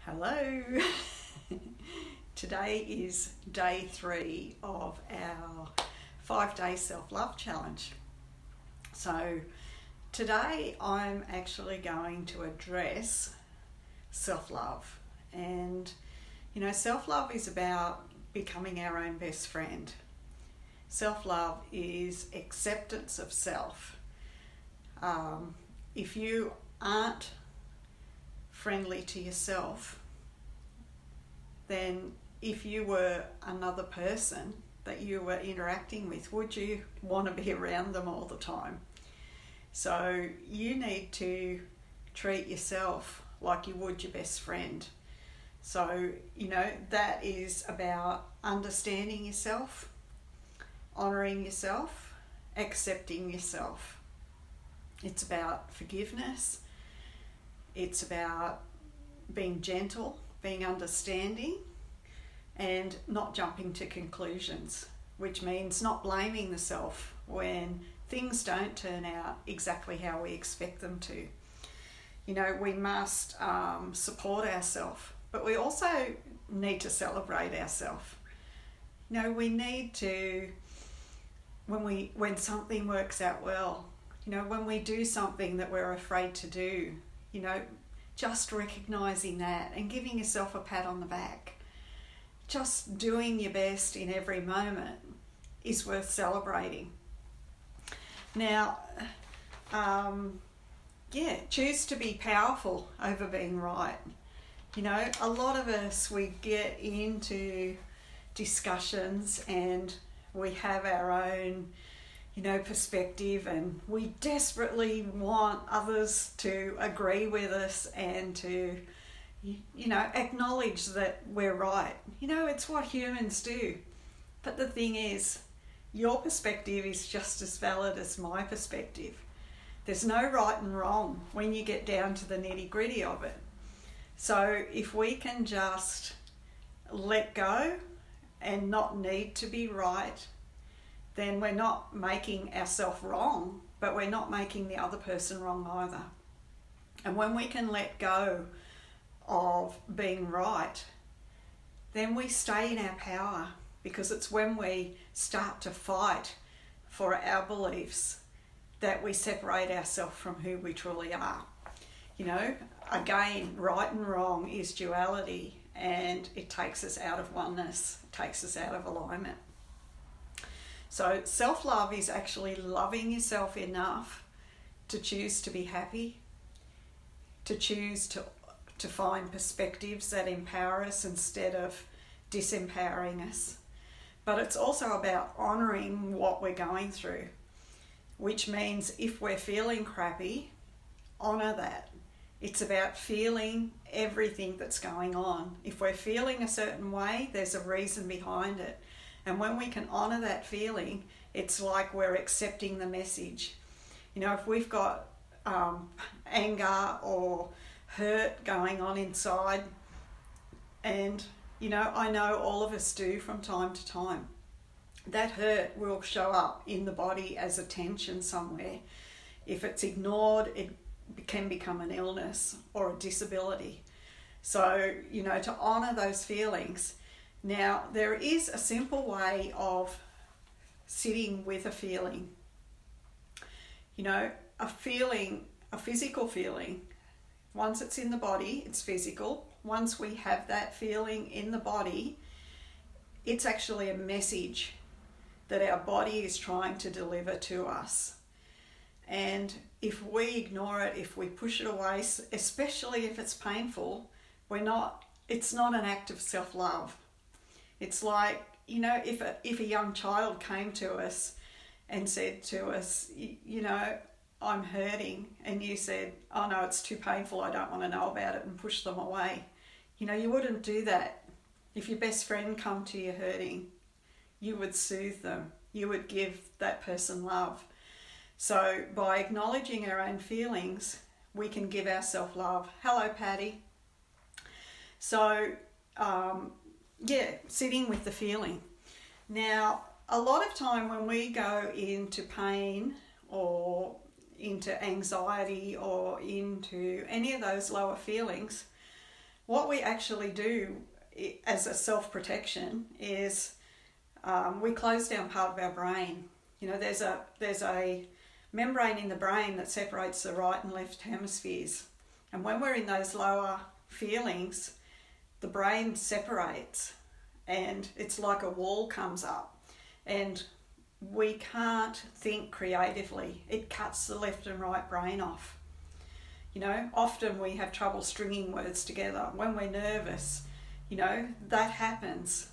Hello. Today is day 3 of our 5-day self-love challenge. So today I'm actually going to address self-love. And self-love is about becoming our own best friend. Self-love is acceptance of self. If you aren't friendly to yourself, then if you were another person that you were interacting with, would you want to be around them all the time? So you need to treat yourself like you would your best friend. So, that is about understanding yourself, honouring yourself, accepting yourself. It's about forgiveness. It's about being gentle, being understanding, and not jumping to conclusions, which means not blaming the self when things don't turn out exactly how we expect them to. We must support ourselves, but we also need to celebrate ourselves. We need to, when something works out well, when we do something that we're afraid to do, just recognizing that and giving yourself a pat on the back. Just doing your best in every moment is worth celebrating. Now, choose to be powerful over being right. A lot of us, we get into discussions and we have our own perspective, and we desperately want others to agree with us and to, acknowledge that we're right. It's what humans do. But the thing is, your perspective is just as valid as my perspective. There's no right and wrong when you get down to the nitty-gritty of it. So if we can just let go and not need to be right, then we're not making ourselves wrong, but we're not making the other person wrong either. And when we can let go of being right, then we stay in our power, because it's when we start to fight for our beliefs that we separate ourselves from who we truly are. Again, right and wrong is duality, and it takes us out of oneness, it takes us out of alignment. So self-love is actually loving yourself enough to choose to be happy, to choose to find perspectives that empower us instead of disempowering us. But it's also about honouring what we're going through, which means if we're feeling crappy, honour that. It's about feeling everything that's going on. If we're feeling a certain way, there's a reason behind it. And when we can honour that feeling, it's like we're accepting the message. If we've got anger or hurt going on inside, and I know all of us do from time to time, that hurt will show up in the body as a tension somewhere. If it's ignored, it can become an illness or a disability. So, to honour those feelings. Now, there is a simple way of sitting with a feeling. A physical feeling, once it's in the body, it's physical. Once we have that feeling in the body, it's actually a message that our body is trying to deliver to us. And if we ignore it, if we push it away, especially if it's painful, it's not an act of self-love. It's like, if a young child came to us and said to us, I'm hurting, and you said, oh no, it's too painful, I don't want to know about it, and push them away. You wouldn't do that. If your best friend come to you hurting, you would soothe them. You would give that person love. So by acknowledging our own feelings, we can give ourselves love. Hello, Patty. So, sitting with the feeling. Now, a lot of time when we go into pain or into anxiety or into any of those lower feelings, what we actually do as a self-protection is we close down part of our brain. You know, there's a membrane in the brain that separates the right and left hemispheres. And when we're in those lower feelings, the brain separates and it's like a wall comes up and we can't think creatively. It cuts the left and right brain off. You know, often we have trouble stringing words together. When we're nervous, you know, that happens.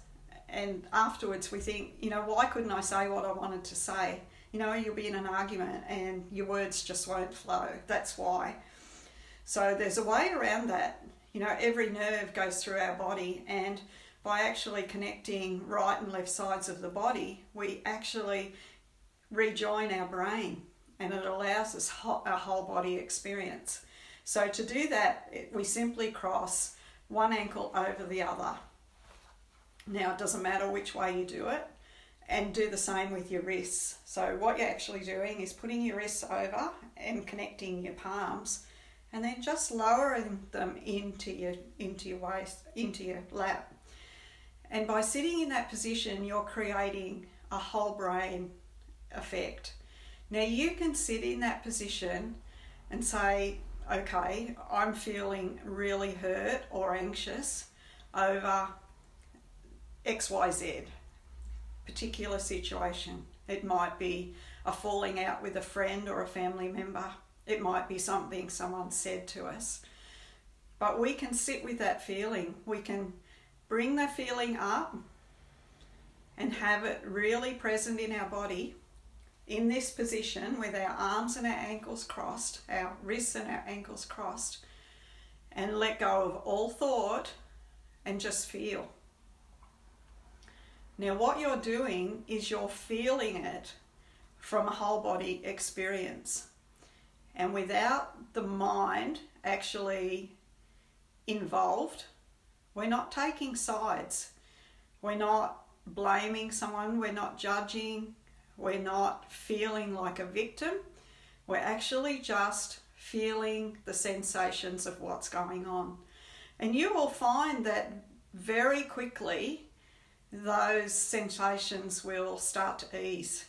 And afterwards we think, you know, why couldn't I say what I wanted to say? You know, you'll be in an argument and your words just won't flow. That's why. So there's a way around that. You know, every nerve goes through our body, and by actually connecting right and left sides of the body, we actually rejoin our brain, and it allows us a whole body experience. So to do that, we simply cross one ankle over the other. Now, it doesn't matter which way you do it, and do the same with your wrists. So what you're actually doing is putting your wrists over and connecting your palms, and then just lowering them into your waist, into your lap. And by sitting in that position, you're creating a whole brain effect. Now you can sit in that position and say, okay, I'm feeling really hurt or anxious over XYZ particular situation. It might be a falling out with a friend or a family member. It might be something someone said to us. But we can sit with that feeling. We can bring the feeling up and have it really present in our body in this position with our arms and our ankles crossed, our wrists and our ankles crossed, and let go of all thought and just feel. Now what you're doing is you're feeling it from a whole body experience, and without the mind actually involved. We're not taking sides. We're not blaming someone. We're not judging. We're not feeling like a victim. We're actually just feeling the sensations of what's going on. And you will find that very quickly those sensations will start to ease.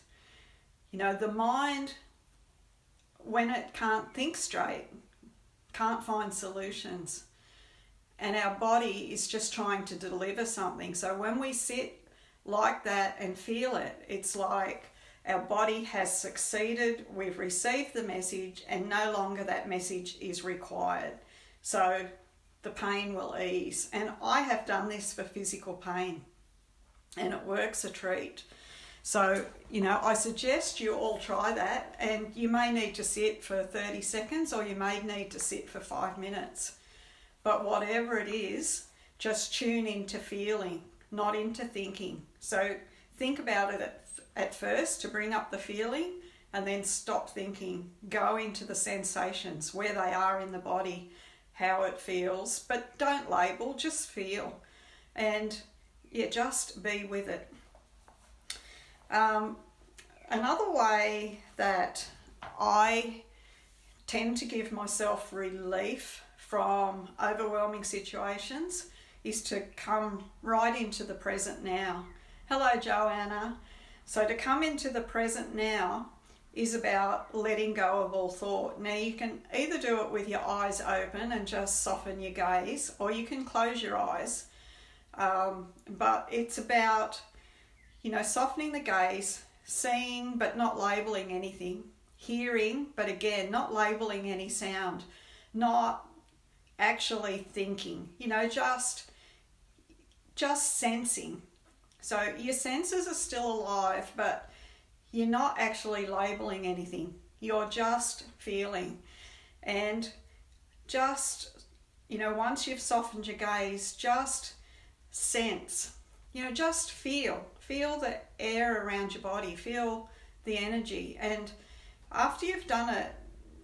You know, the mind, when it can't think straight, can't find solutions, and our body is just trying to deliver something. So when we sit like that and feel it, it's like our body has succeeded, we've received the message, and no longer that message is required. So the pain will ease. And I have done this for physical pain, and it works a treat. So, you know, I suggest you all try that, and you may need to sit for 30 seconds or you may need to sit for 5 minutes. But whatever it is, just tune into feeling, not into thinking. So think about it at first to bring up the feeling, and then stop thinking. Go into the sensations, where they are in the body, how it feels, but don't label, just feel. And yeah, just be with it. Another way that I tend to give myself relief from overwhelming situations is to come right into the present now. Hello, Joanna. So to come into the present now is about letting go of all thought. Now you can either do it with your eyes open and just soften your gaze, or you can close your eyes. But it's about, you know, softening the gaze, seeing but not labeling anything, hearing but again not labeling any sound, not actually thinking, you know, just sensing. So your senses are still alive, but you're not actually labeling anything. You're just feeling. And just, you know, once you've softened your gaze, just sense, you know, just feel the air around your body, feel the energy. And after you've done it,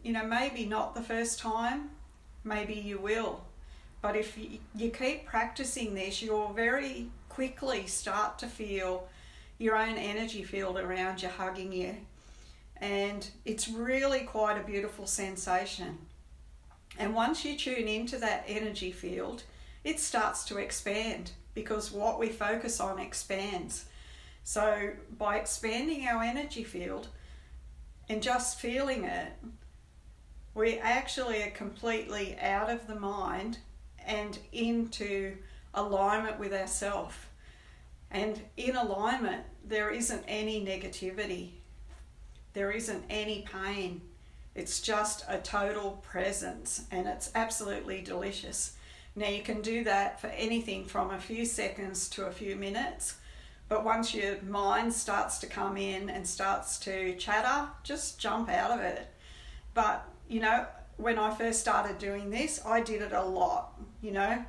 you know, maybe not the first time, maybe you will, but if you keep practicing this, you'll very quickly start to feel your own energy field around you hugging you, and it's really quite a beautiful sensation. And once you tune into that energy field, it starts to expand, because what we focus on expands. So by expanding our energy field and just feeling it, we actually are completely out of the mind and into alignment with ourself. And in alignment, there isn't any negativity. There isn't any pain. It's just a total presence, and it's absolutely delicious. Now, you can do that for anything from a few seconds to a few minutes, but once your mind starts to come in and starts to chatter, just jump out of it. But, you know, when I first started doing this, I did it a lot, you know,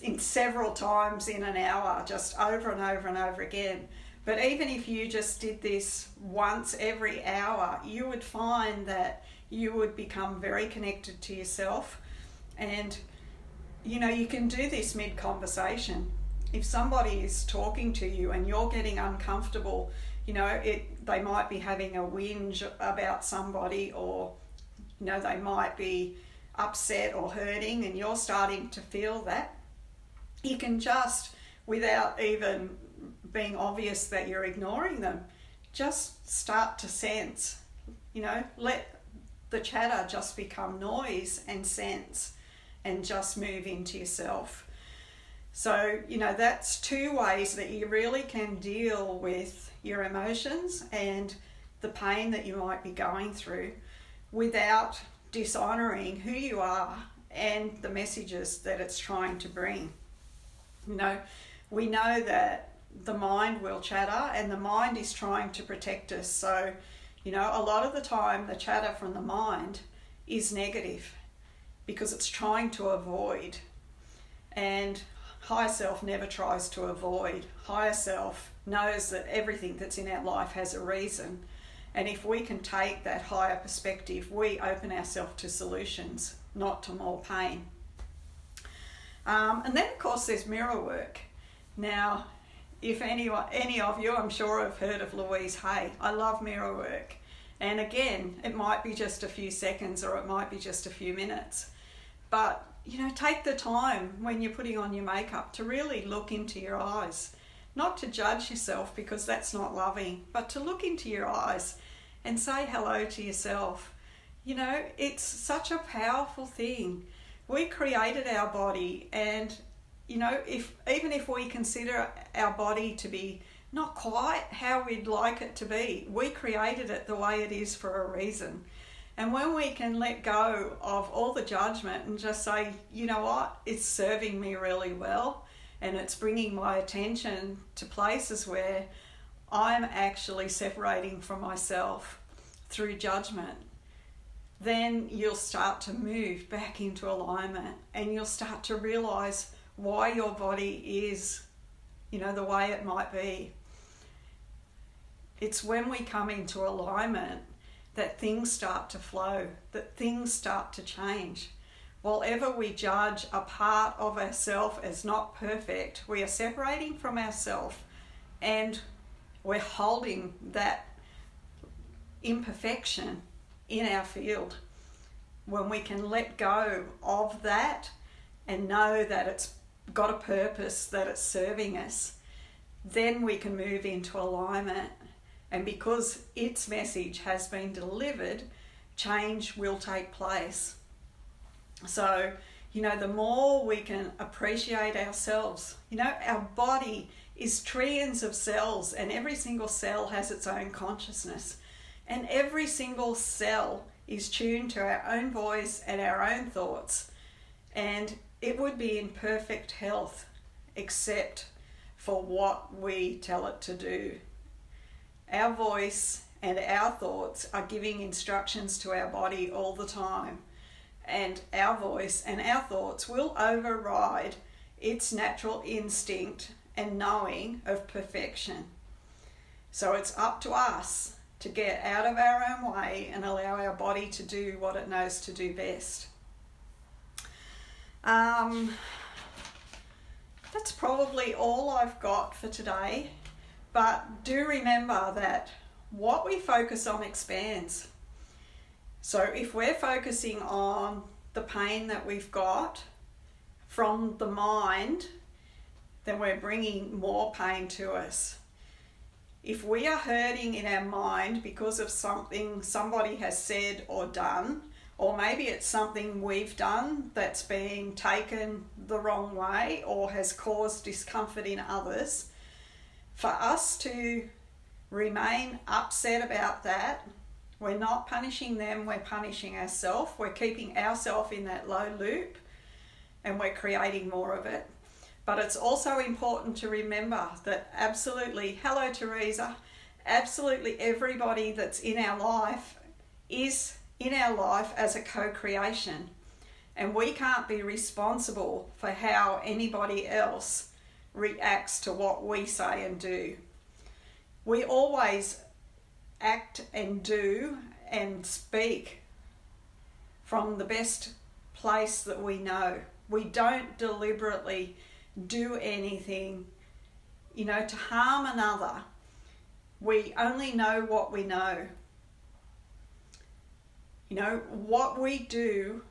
in several times in an hour, just over and over and over again. But even if you just did this once every hour, you would find that you would become very connected to yourself. And, you know, you can do this mid-conversation. If somebody is talking to you and you're getting uncomfortable, you know, they might be having a whinge about somebody, or, you know, they might be upset or hurting, and you're starting to feel that. You can just, without even being obvious that you're ignoring them, just start to sense, you know, let the chatter just become noise and sense, and just move into yourself. So, you know, that's two ways that you really can deal with your emotions and the pain that you might be going through without dishonoring who you are and the messages that it's trying to bring. You know, we know that the mind will chatter, and the mind is trying to protect us. So, you know, a lot of the time the chatter from the mind is negative because it's trying to avoid. And higher self never tries to avoid. Higher self knows that everything that's in our life has a reason. And if we can take that higher perspective, we open ourselves to solutions, not to more pain. And then, of course, there's mirror work. Now, if any of you, I'm sure, have heard of Louise Hay. I love mirror work. And again, it might be just a few seconds, or it might be just a few minutes. But, you know, take the time when you're putting on your makeup to really look into your eyes. Not to judge yourself, because that's not loving, but to look into your eyes and say hello to yourself. You know, it's such a powerful thing. We created our body, and, you know, even if we consider our body to be not quite how we'd like it to be, we created it the way it is for a reason. And when we can let go of all the judgment and just say, you know what, it's serving me really well, and it's bringing my attention to places where I'm actually separating from myself through judgment, then you'll start to move back into alignment, and you'll start to realize why your body is, you know, the way it might be. It's when we come into alignment that things start to flow, that things start to change. While ever we judge a part of ourselves as not perfect, we are separating from ourselves, and we're holding that imperfection in our field. When we can let go of that and know that it's got a purpose, that it's serving us, then we can move into alignment. And because its message has been delivered, change will take place. So, you know, the more we can appreciate ourselves, you know, our body is trillions of cells, and every single cell has its own consciousness. And every single cell is tuned to our own voice and our own thoughts. And it would be in perfect health, except for what we tell it to do. Our voice and our thoughts are giving instructions to our body all the time. And our voice and our thoughts will override its natural instinct and knowing of perfection. So it's up to us to get out of our own way and allow our body to do what it knows to do best. That's probably all I've got for today. But do remember that what we focus on expands. So if we're focusing on the pain that we've got from the mind, then we're bringing more pain to us. If we are hurting in our mind because of something somebody has said or done, or maybe it's something we've done that's been taken the wrong way or has caused discomfort in others, for us to remain upset about that, we're not punishing them, we're punishing ourselves. We're keeping ourselves in that low loop and we're creating more of it. But it's also important to remember that absolutely, hello Teresa, absolutely everybody that's in our life is in our life as a co-creation. And we can't be responsible for how anybody else reacts to what we say and do. We always act and do and speak from the best place that we know. We don't deliberately do anything, to harm another. We only know what we know. What we do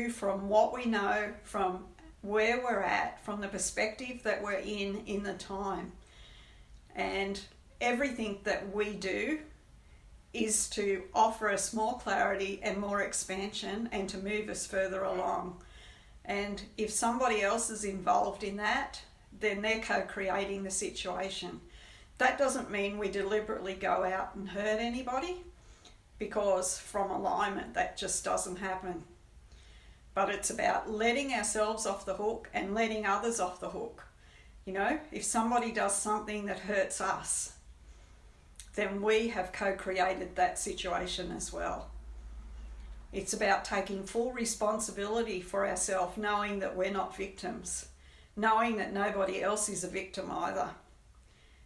from what we know, from where we're at, from the perspective that we're in the time. And everything that we do is to offer us more clarity and more expansion and to move us further along. And if somebody else is involved in that, then they're co-creating the situation. That doesn't mean we deliberately go out and hurt anybody, because from alignment that just doesn't happen. But it's about letting ourselves off the hook and letting others off the hook. If somebody does something that hurts us, then we have co-created that situation as well. It's about taking full responsibility for ourselves, knowing that we're not victims, knowing that nobody else is a victim either.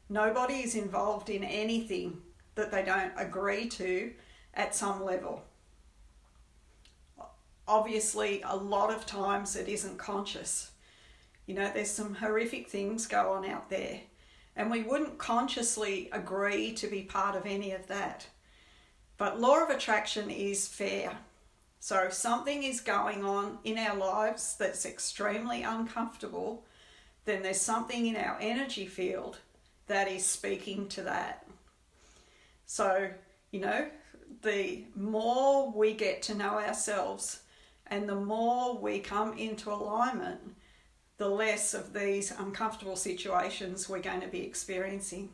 Nobody is involved in anything that they don't agree to at some level. Obviously, a lot of times it isn't conscious. There's some horrific things go on out there, and we wouldn't consciously agree to be part of any of that. But law of attraction is fair. So if something is going on in our lives that's extremely uncomfortable, then there's something in our energy field that is speaking to that. So, the more we get to know ourselves and the more we come into alignment, the less of these uncomfortable situations we're going to be experiencing.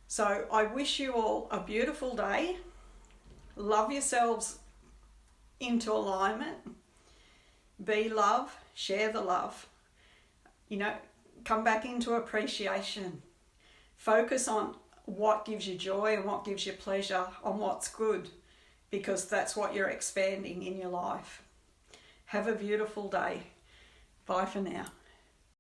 So I wish you all a beautiful day. Love yourselves into alignment. Be love, share the love. Come back into appreciation. Focus on what gives you joy and what gives you pleasure, on what's good, because that's what you're expanding in your life. Have a beautiful day. Bye for now.